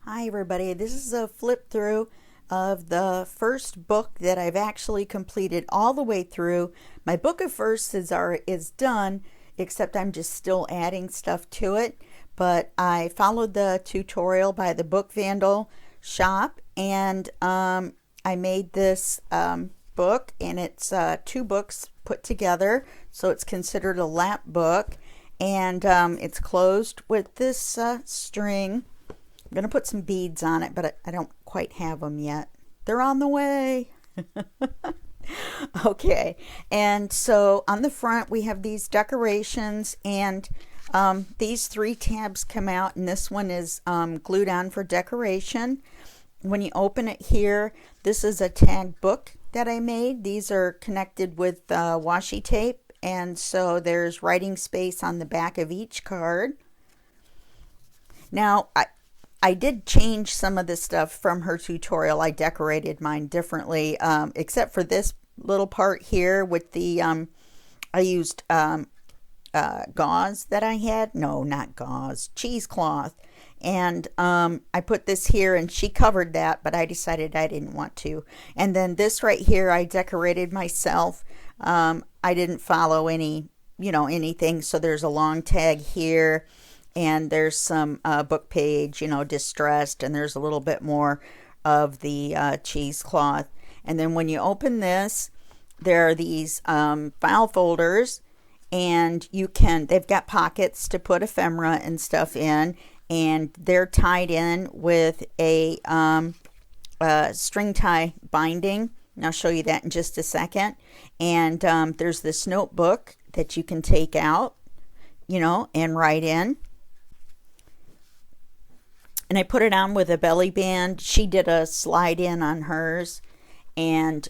Hi everybody, this is a flip through of the first book that I've actually completed all the way through. My book of firsts is done, except I'm just still adding stuff to it. But I followed the tutorial by the Book Vandal shop, and I made this book, and it's two books put together, so it's considered a lap book, and it's closed with this string. I'm going to put some beads on it, but I don't quite have them yet. They're on the way. Okay, and so on the front we have these decorations, and these three tabs come out, and this one is glued on for decoration. When you open it here, this is a tag book that I made. These are connected with washi tape, and so there's writing space on the back of each card. Now, I did change some of the stuff from her tutorial. I decorated mine differently, except for this little part here with the, I used gauze that I had. No, not gauze, cheesecloth. And I put this here, and she covered that, but I decided I didn't want to. And then this right here, I decorated myself. I didn't follow anything. So there's a long tag here. And there's some book page, distressed, and there's a little bit more of the cheesecloth. And then when you open this, there are these file folders, and they've got pockets to put ephemera and stuff in, and they're tied in with a string tie binding. And I'll show you that in just a second. And there's this notebook that you can take out, and write in. And I put it on with a belly band. She did a slide in on hers. And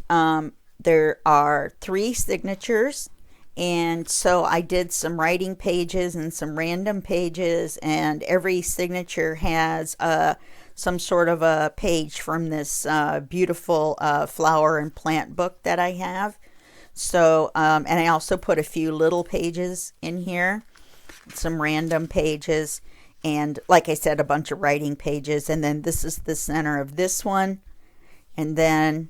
there are 3 signatures. And so I did some writing pages and some random pages. And every signature has some sort of a page from this beautiful flower and plant book that I have. So, and I also put a few little pages in here. Some random pages. And like I said, a bunch of writing pages. And then this is the center of this one. And then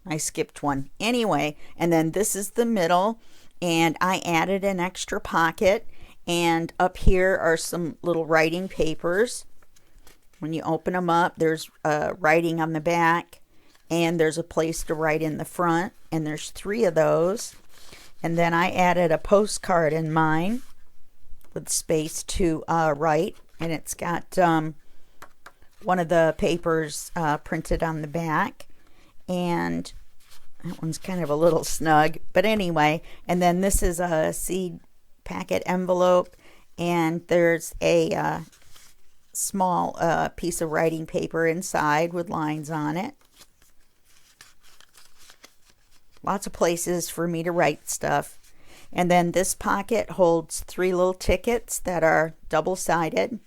I skipped one. Anyway, and then this is the middle. And I added an extra pocket. And up here are some little writing papers. When you open them up, there's writing on the back. And there's a place to write in the front. And there's 3 of those. And then I added a postcard in mine, with space to write, and it's got one of the papers printed on the back, and that one's kind of a little snug, but anyway. And then this is a seed packet envelope, and there's a small piece of writing paper inside with lines on it. Lots of places for me to write stuff. And then this pocket holds 3 little tickets that are double-sided.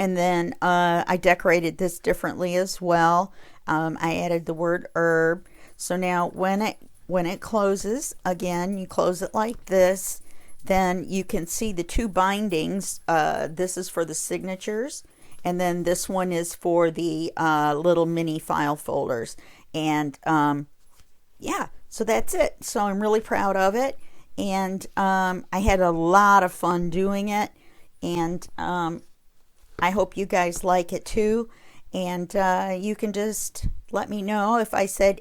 And then I decorated this differently as well. I added the word herb. So now when it closes, again, you close it like this, then you can see the 2 bindings. This is for the signatures, and then this one is for the little mini file folders. And yeah. So that's it. So I'm really proud of it, and I had a lot of fun doing it, and I hope you guys like it too. And you can just let me know if I said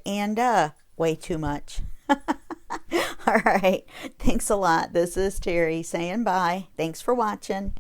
way too much. All right. Thanks a lot. This is Terry saying bye. Thanks for watching.